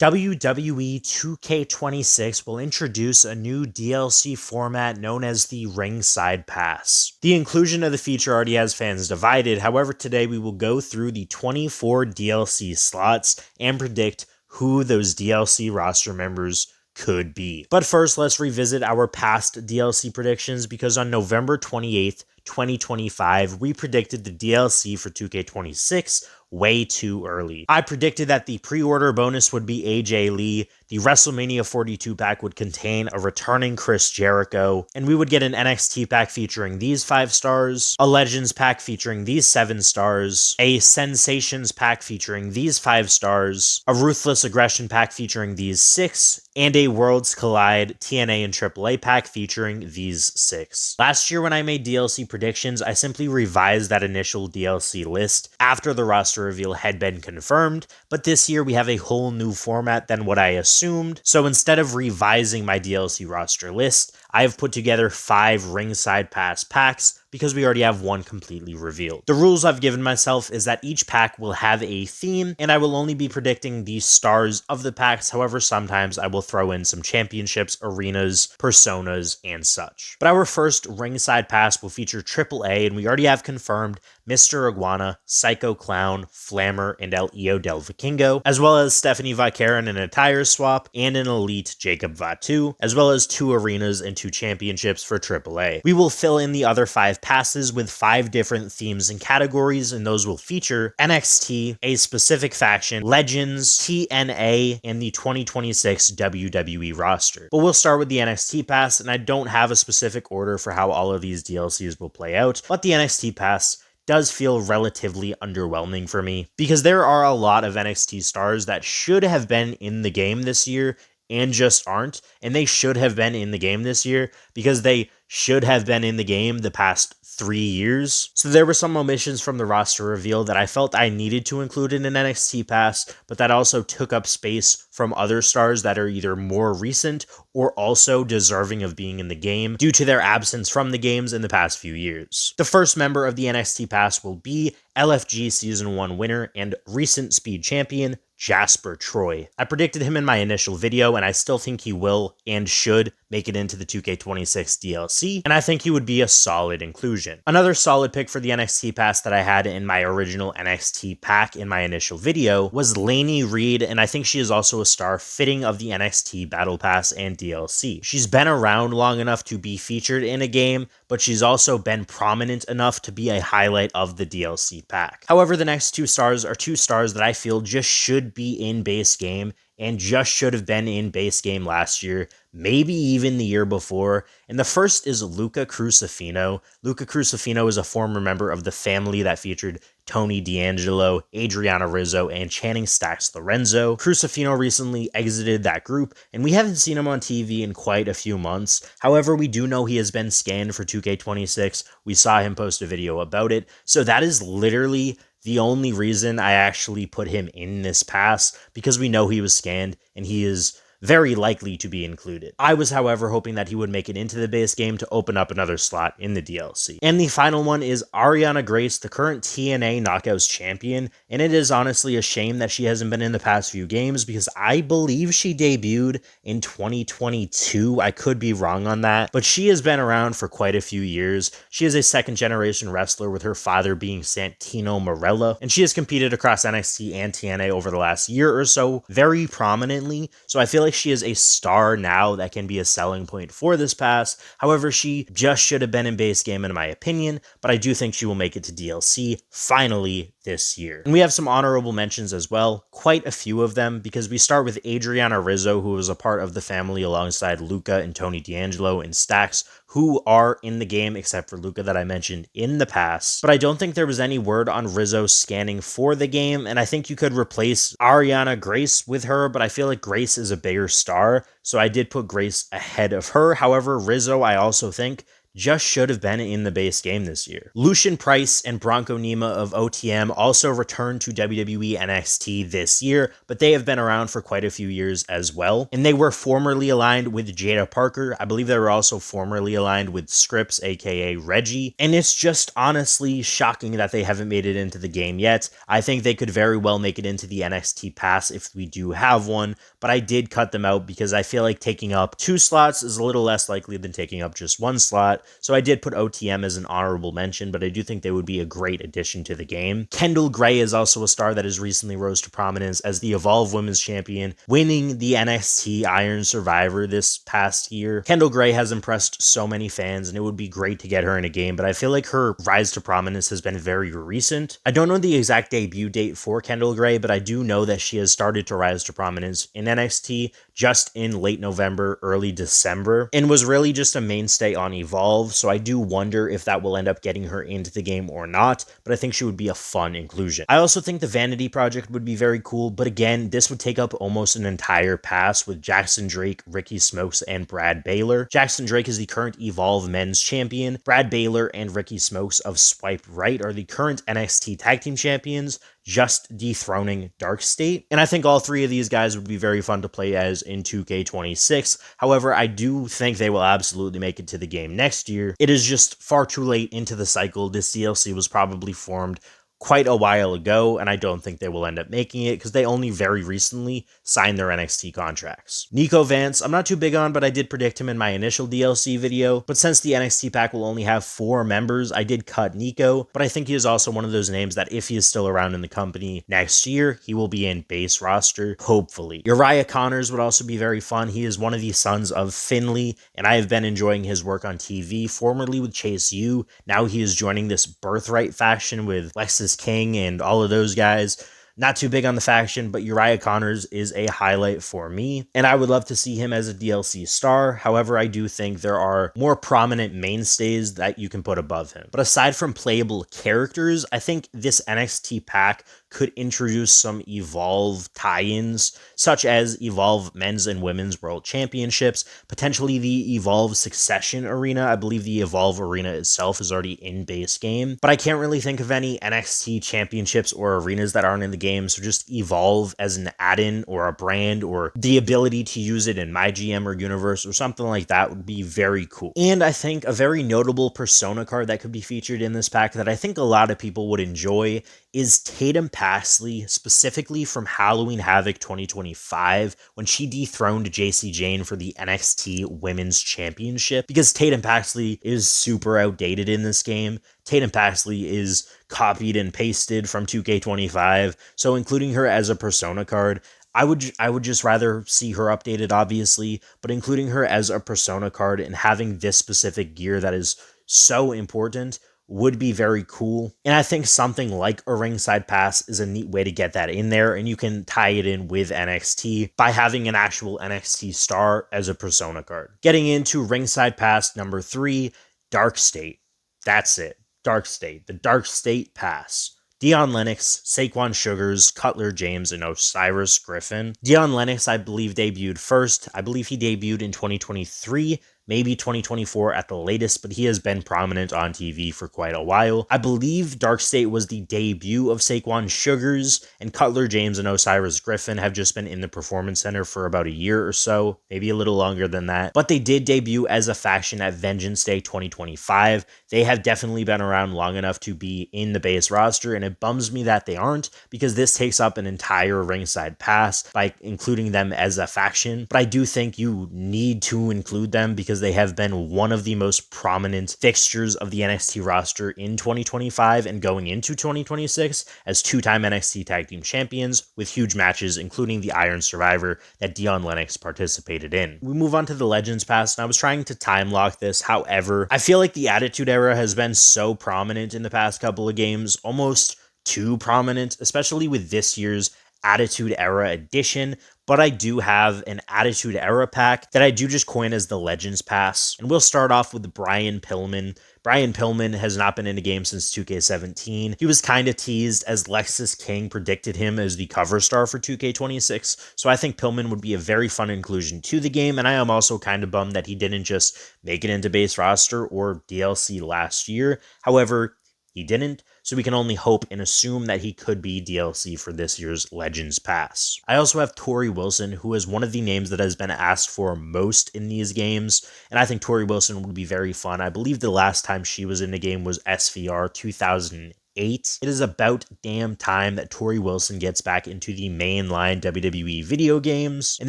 WWE 2K26 will introduce a new DLC format known as the Ringside Pass. The inclusion of the feature already has fans divided, however today we will go through the 24 DLC slots and predict who those DLC roster members could be. But first, let's revisit our past DLC predictions because on November 28th, 2025, we predicted the DLC for 2K26 way too early. I predicted that the pre-order bonus would be AJ Lee, the WrestleMania 42 pack would contain a returning Chris Jericho, and we would get an NXT pack featuring these 5 stars, a Legends pack featuring these 7 stars, a Sensations pack featuring these 5 stars, a Ruthless Aggression pack featuring these 6, and a Worlds Collide TNA and AAA pack featuring these 6. Last year when I made DLC predictions, I simply revised that initial DLC list after the roster reveal had been confirmed, but this year we have a whole new format than what I assumed, so instead of revising my DLC roster list, I have put together 5 Ringside Pass packs because we already have one completely revealed. The rules I've given myself is that each pack will have a theme, and I will only be predicting the stars of the packs, however sometimes I will throw in some championships, arenas, personas, and such. But our first Ringside Pass will feature AAA, and we already have confirmed Mr. Iguana, Psycho Clown, Flammer, and El Io del Vikingo, as well as Stephanie Vicara in an attire swap, and an Elite Jacob Fatu, as well as 2 arenas and 2 championships for AAA. We will fill in the other 5 passes with 5 different themes and categories, and those will feature NXT, a specific faction, Legends, TNA, and the 2026 WWE roster. But we'll start with the NXT Pass, and I don't have a specific order for how all of these DLCs will play out, but the NXT Pass does feel relatively underwhelming for me because there are a lot of NXT stars that should have been in the game this year and just aren't, and they should have been in the game this year because they should have been in the game the past 3 years. So there were some omissions from the roster reveal that I felt I needed to include in an NXT Pass, but that also took up space from other stars that are either more recent or also deserving of being in the game due to their absence from the games in the past few years. The first member of the NXT Pass will be LFG Season 1 winner and recent Speed Champion, Jasper Troy. I predicted him in my initial video, and I still think he will and should make it into the 2K26 DLC, and I think he would be a solid inclusion. Another solid pick for the NXT Pass that I had in my original NXT pack in my initial video was Lainey Reid, and I think she is also a star fitting of the NXT Battle Pass and DLC. She's been around long enough to be featured in a game, but she's also been prominent enough to be a highlight of the DLC pack. However, the next 2 stars are 2 stars that I feel just should be in base game and just should have been in base game last year, maybe even the year before. And the first is Luca Crusifino. Luca Crusifino is a former member of the family that featured Tony D'Angelo, Adrianna Rizzo, and Channing Stacks Lorenzo. Crusifino recently exited that group, and we haven't seen him on TV in quite a few months. However, we do know he has been scanned for 2K26. We saw him post a video about it, so that is literally the only reason I actually put him in this pass, because we know he was scanned and he is very likely to be included. I was, however, hoping that he would make it into the base game to open up another slot in the DLC. And the final one is Arianna Grace, the current TNA Knockouts champion, and it is honestly a shame that she hasn't been in the past few games because I believe she debuted in 2022. I could be wrong on that, but she has been around for quite a few years. She is a second-generation wrestler with her father being Santino Marella, and she has competed across NXT and TNA over the last year or so very prominently, so I feel like she is a star now that can be a selling point for this pass. However, she just should have been in base game in my opinion, but I do think she will make it to DLC finally this year. And we have some honorable mentions as well, quite a few of them, because we start with Adrianna Rizzo, who was a part of the family alongside Luca and Tony D'Angelo and Stacks, who are in the game except for Luca that I mentioned in the past. But I don't think there was any word on Rizzo scanning for the game, and I think you could replace Arianna Grace with her, but I feel like Grace is a bigger star, so I did put Grace ahead of her. However, Rizzo, I also think, just should have been in the base game this year. Lucien Price and Bronco Nima of OTM also returned to WWE NXT this year, but they have been around for quite a few years as well. And they were formerly aligned with Jada Parker. I believe they were also formerly aligned with Scripps, aka Reggie. And it's just honestly shocking that they haven't made it into the game yet. I think they could very well make it into the NXT Pass if we do have one, but I did cut them out because I feel like taking up 2 slots is a little less likely than taking up just 1 slot. So I did put OTM as an honorable mention, but I do think they would be a great addition to the game. Kendal Grey is also a star that has recently rose to prominence as the Evolve Women's Champion, winning the NXT Iron Survivor this past year. Kendal Grey has impressed so many fans, and it would be great to get her in a game, but I feel like her rise to prominence has been very recent. I don't know the exact debut date for Kendal Grey, but I do know that she has started to rise to prominence in NXT just in late November, early December, and was really just a mainstay on Evolve, so I do wonder if that will end up getting her into the game or not, but I think she would be a fun inclusion. I also think the Vanity Project would be very cool, but again, this would take up almost an entire pass with Jackson Drake, Ricky Smokes, and Brad Baylor. Jackson Drake is the current Evolve Men's Champion. Brad Baylor and Ricky Smokes of Swipe Right are the current NXT Tag Team Champions, just dethroning DARKSTATE. And I think all 3 of these guys would be very fun to play as in 2K26. However, I do think they will absolutely make it to the game next year. It is just far too late into the cycle. This DLC was probably formed quite a while ago, and I don't think they will end up making it because they only very recently signed their NXT contracts. Nico Vance, I'm not too big on, but I did predict him in my initial DLC video, but since the NXT pack will only have 4 members, I did cut Nico, but I think he is also one of those names that if he is still around in the company next year, he will be in base roster, hopefully. Uriah Connors would also be very fun. He is one of the sons of Finley, and I have been enjoying his work on TV, formerly with Chase U. Now he is joining this Birthright faction with Lexus King and all of those guys. Not too big on the faction, but Uriah Connors is a highlight for me, and I would love to see him as a DLC star. However, I do think there are more prominent mainstays that you can put above him. But aside from playable characters, I think this NXT pack could introduce some Evolve tie-ins, such as Evolve Men's and Women's World Championships, potentially the Evolve Succession Arena. I believe the Evolve Arena itself is already in base game, but I can't really think of any NXT championships or arenas that aren't in the game, so just Evolve as an add-in or a brand or the ability to use it in My GM or Universe or something like that would be very cool. And I think a very notable Persona card that could be featured in this pack that I think a lot of people would enjoy is Tatum Paxley, specifically from Halloween Havoc 2025, when she dethroned JC Jane for the NXT Women's Championship. Because Tatum Paxley is super outdated in this game. Tatum Paxley is copied and pasted from 2K25, so including her as a Persona card, I would just rather see her updated, obviously, but including her as a Persona card and having this specific gear that is so important would be very cool. And I think something like a Ringside Pass is a neat way to get that in there, and you can tie it in with NXT by having an actual NXT star as a Persona card. Getting into Ringside Pass number 3, DARKSTATE. That's it. DARKSTATE. The DARKSTATE Pass. Dion Lennox, Saquon Sugars, Cutler James, and Osiris Griffin. Dion Lennox, I believe, debuted first. I believe he debuted in 2023, maybe 2024 at the latest, but he has been prominent on TV for quite a while. I believe DARKSTATE was the debut of Saquon Sugars, and Cutler James and Osiris Griffin have just been in the Performance Center for about a year or so, maybe a little longer than that. But they did debut as a faction at Vengeance Day 2025. They have definitely been around long enough to be in the base roster, and it bums me that they aren't, because this takes up an entire Ringside Pass by including them as a faction. But I do think you need to include them because they have been one of the most prominent fixtures of the NXT roster in 2025 and going into 2026 as 2-time NXT Tag Team Champions with huge matches, including the Iron Survivor that Dion Lennox participated in. We move on to the Legends Pass, and I was trying to time lock this. However, I feel like the Attitude Era has been so prominent in the past couple of games, almost too prominent, especially with this year's Attitude Era Edition, but I do have an Attitude Era pack that I do just coin as the Legends Pass. And we'll start off with Brian Pillman. Brian Pillman has not been in a game since 2K17. He was kind of teased as Lexus King predicted him as the cover star for 2K26, so I think Pillman would be a very fun inclusion to the game, and I am also kind of bummed that he didn't just make it into base roster or DLC last year. However, he didn't, so we can only hope and assume that he could be DLC for this year's Legends Pass. I also have Tori Wilson, who is one of the names that has been asked for most in these games, and I think Tori Wilson would be very fun. I believe the last time she was in a game was SVR 2008. It is about damn time that Tori Wilson gets back into the mainline WWE video games, and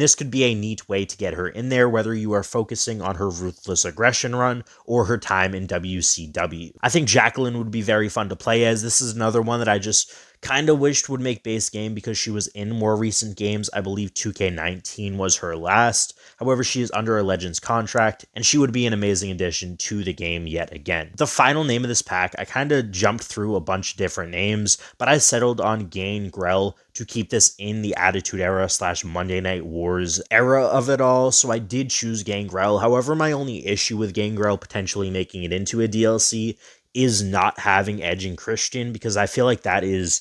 this could be a neat way to get her in there, whether you are focusing on her Ruthless Aggression run or her time in WCW. I think Jacqueline would be very fun to play as. This is another one that I just kind of wished would make base game because she was in more recent games. I believe 2K19 was her last. However, she is under a Legends contract, and she would be an amazing addition to the game yet again. The final name of this pack, I kind of jumped through a bunch of different names, but I settled on Gangrel to keep this in the Attitude Era / Monday Night Wars era of it all, so I did choose Gangrel. However, my only issue with Gangrel potentially making it into a DLC is not having Edge and Christian, because I feel like that is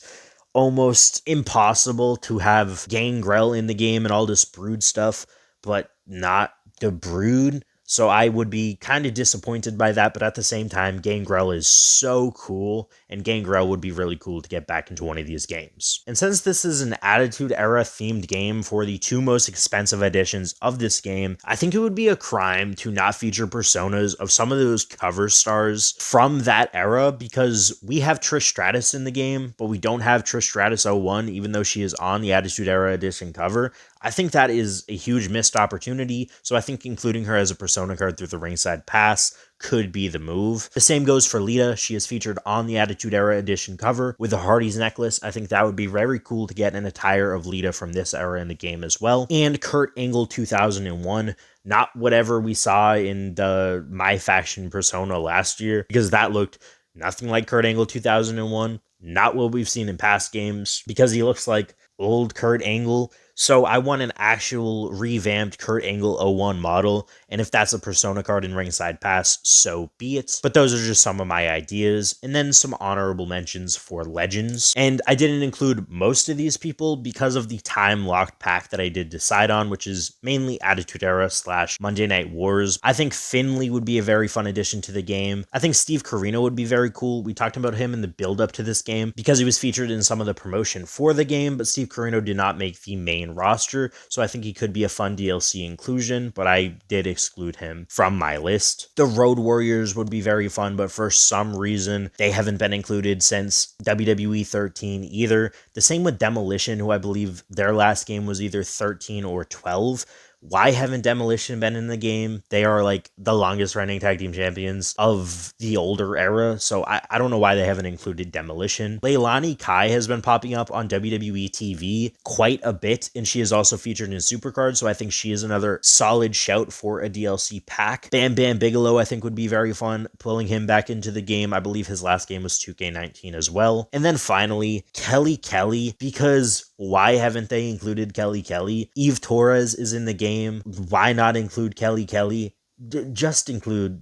almost impossible to have Gangrel in the game and all this Brood stuff, but not the Brood. So I would be kind of disappointed by that, but at the same time, Gangrel is so cool, and Gangrel would be really cool to get back into one of these games. And since this is an Attitude Era themed game for the two most expensive editions of this game, I think it would be a crime to not feature personas of some of those cover stars from that era, because we have Trish Stratus in the game, but we don't have Trish Stratus 01, even though she is on the Attitude Era edition cover. I think that is a huge missed opportunity, so I think including her as a persona card through the Ringside Pass could be the move. The same goes for Lita. She is featured on the Attitude Era edition cover with the Hardy's necklace. I think that would be very cool to get an attire of Lita from this era in the game as well. And Kurt Angle 2001. Not whatever we saw in the My Faction persona last year, because that looked nothing like Kurt Angle 2001. Not what we've seen in past games, because he looks like old Kurt Angle. So I want an actual revamped Kurt Angle 01 model, and if that's a persona card in Ringside Pass, so be it. But those are just some of my ideas, and then some honorable mentions for Legends. And I didn't include most of these people because of the time-locked pack that I did decide on, which is mainly Attitude Era / Monday Night Wars. I think Finley would be a very fun addition to the game. I think Steve Corino would be very cool. We talked about him in the build-up to this game because he was featured in some of the promotion for the game, but Steve Corino did not make the main roster, so I think he could be a fun DLC inclusion, but I did exclude him from my list. The Road Warriors would be very fun, but for some reason, they haven't been included since WWE 13 either. The same with Demolition, who I believe their last game was either 13 or 12. Why haven't Demolition been in the game? They are like the longest running tag team champions of the older era, so I don't know why they haven't included Demolition. Leilani Kai has been popping up on WWE TV quite a bit, and she is also featured in Supercard, so I think she is another solid shout for a DLC pack. Bam Bam Bigelow I think would be very fun, pulling him back into the game. I believe his last game was 2K19 as well. And then finally, Kelly Kelly, because why haven't they included Kelly Kelly? Eve Torres is in the game. Why not include Kelly Kelly? Just include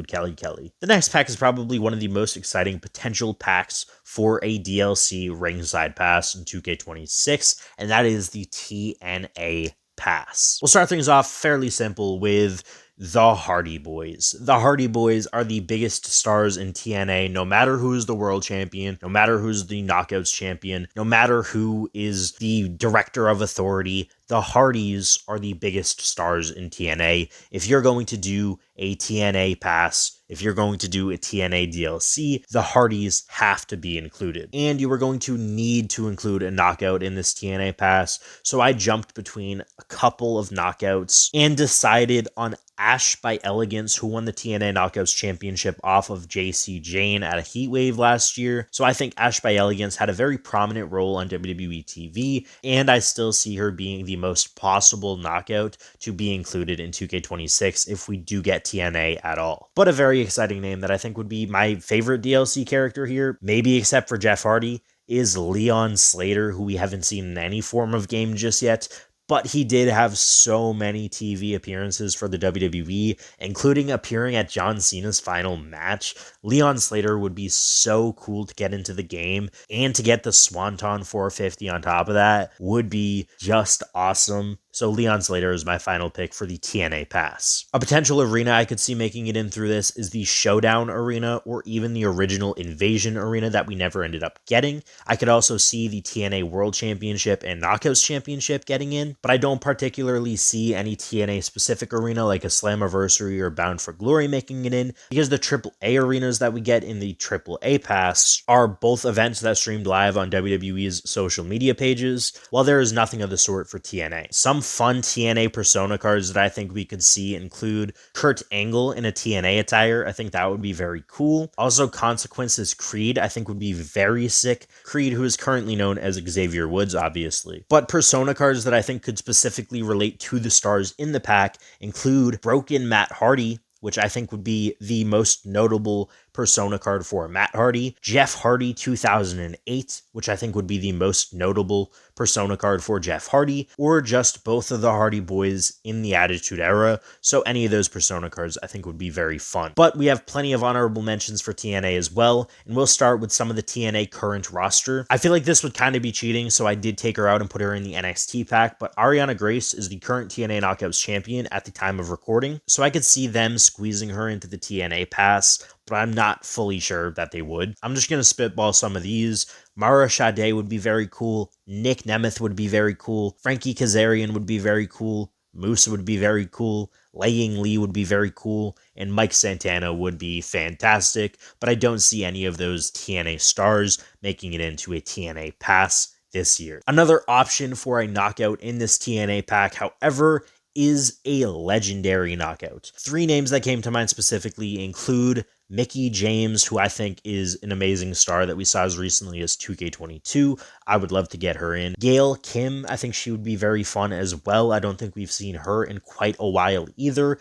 Kelly Kelly. The next pack is probably one of the most exciting potential packs for a DLC Ringside Pass in 2K26, and that is the TNA Pass. We'll start things off fairly simple with the Hardy Boys. The Hardy Boys are the biggest stars in TNA, no matter who's the world champion, no matter who's the Knockouts champion, no matter who is the director of authority. The Hardys are the biggest stars in TNA. If you're going to do a TNA pass, if you're going to do a TNA DLC, the Hardys have to be included. And you are going to need to include a knockout in this TNA pass. So I jumped between a couple of knockouts and decided on Ash by Elegance, who won the TNA Knockouts Championship off of JC Jane at a Heatwave last year. So I think Ash by Elegance had a very prominent role on WWE TV, and I still see her being the most possible knockout to be included in 2K26 if we do get TNA at all. But a very exciting name that I think would be my favorite DLC character here, maybe except for Jeff Hardy, is Leon Slater, who we haven't seen in any form of game just yet. But he did have so many TV appearances for the WWE, including appearing at John Cena's final match. Leon Slater would be so cool to get into the game, and to get the Swanton 450 on top of that would be just awesome. So Leon Slater is my final pick for the TNA Pass. A potential arena I could see making it in through this is the Showdown Arena, or even the original Invasion Arena that we never ended up getting. I could also see the TNA World Championship and Knockouts Championship getting in, but I don't particularly see any TNA specific arena like a Slammiversary or Bound for Glory making it in, because the AAA arenas that we get in the AAA Pass are both events that streamed live on WWE's social media pages, while there is nothing of the sort for TNA. Some fun TNA Persona cards that I think we could see include Kurt Angle in a TNA attire. I think that would be very cool. Also, Consequences Creed I think would be very sick. Creed, who is currently known as Xavier Woods, obviously. But Persona cards that I think could specifically relate to the stars in the pack include Broken Matt Hardy, which I think would be the most notable Persona card for Matt Hardy. Jeff Hardy 2008, which I think would be the most notable Persona card for Jeff Hardy, or just both of the Hardy Boys in the Attitude Era. So any of those Persona cards I think would be very fun. But we have plenty of honorable mentions for TNA as well, and we'll start with some of the TNA current roster. I feel like this would kind of be cheating, so I did take her out and put her in the NXT pack, but Arianna Grace is the current TNA Knockouts champion at the time of recording, so I could see them squeezing her into the TNA Pass, but I'm not fully sure that they would. I'm just going to spitball some of these. Mara Sade would be very cool. Nick Nemeth would be very cool. Frankie Kazarian would be very cool. Moose would be very cool. Laying Lee would be very cool. And Mike Santana would be fantastic. But I don't see any of those TNA stars making it into a TNA Pass this year. Another option for a knockout in this TNA pack, however, is a legendary knockout. Three names that came to mind specifically include Mickie James, who I think is an amazing star that we saw as recently as 2K22. I would love to get her in. Gail Kim, I think she would be very fun as well. I don't think we've seen her in quite a while either.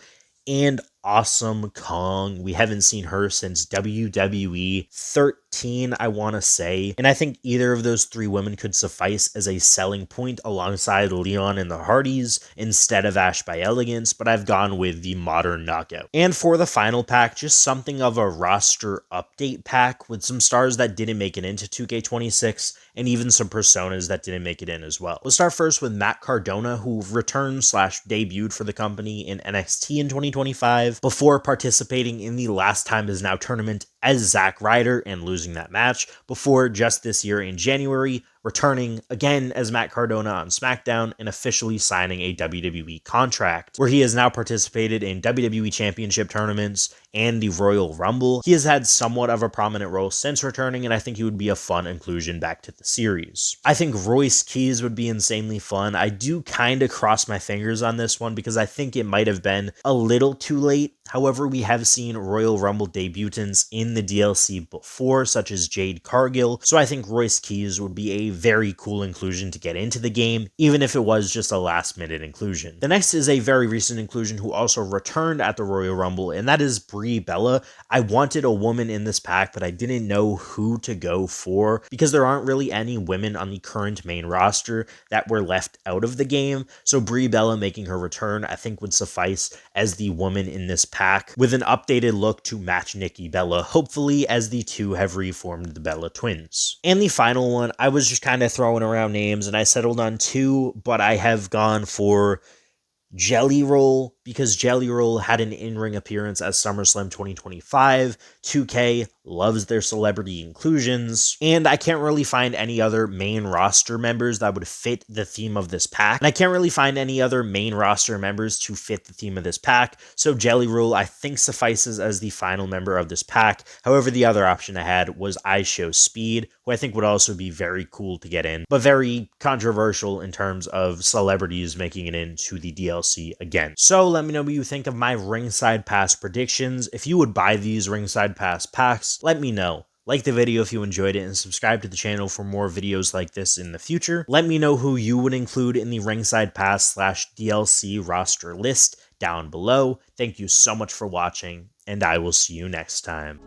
And Awesome Kong. We haven't seen her since WWE 13, I want to say. And I think either of those three women could suffice as a selling point alongside Leon and the Hardys instead of Ash by Elegance, but I've gone with the modern knockout. And for the final pack, just something of a roster update pack with some stars that didn't make it into 2K26 and even some personas that didn't make it in as well. We'll start first with Matt Cardona, who returned/debuted for the company in NXT in 2025 before participating in the Last Time Is Now tournament as Zack Ryder and losing that match, before just this year in January returning again as Matt Cardona on SmackDown and officially signing a WWE contract, where he has now participated in WWE Championship tournaments and the Royal Rumble. He has had somewhat of a prominent role since returning, and I think he would be a fun inclusion back to the series. I think Royce Keys would be insanely fun. I do kind of cross my fingers on this one because I think it might have been a little too late. However, we have seen Royal Rumble debutants in the DLC before, such as Jade Cargill, so I think Royce Keys would be a very cool inclusion to get into the game, even if it was just a last-minute inclusion. The next is a very recent inclusion who also returned at the Royal Rumble, and that is Brie Bella. I wanted a woman in this pack, but I didn't know who to go for because there aren't really any women on the current main roster that were left out of the game, so Brie Bella making her return I think would suffice as the woman in this pack, with an updated look to match Nikki Bella, hopefully, as the two have reformed the Bella twins. And the final one, I was just kind of throwing around names and I settled on two, but I have gone for Jelly Roll, because Jelly Roll had an in-ring appearance at SummerSlam 2025. 2K loves their celebrity inclusions, and I can't really find any other main roster members that would fit the theme of this pack, and I can't really find any other main roster members to fit the theme of this pack, so Jelly Roll I think suffices as the final member of this pack. However, the other option I had was I Show Speed, who I think would also be very cool to get in, but very controversial in terms of celebrities making it into the DLC again. So let me know what you think of my Ringside Pass predictions. If you would buy these Ringside Pass packs, let me know. Like the video if you enjoyed it, and subscribe to the channel for more videos like this in the future. Let me know who you would include in the Ringside Pass/DLC roster list down below. Thank you so much for watching, and I will see you next time.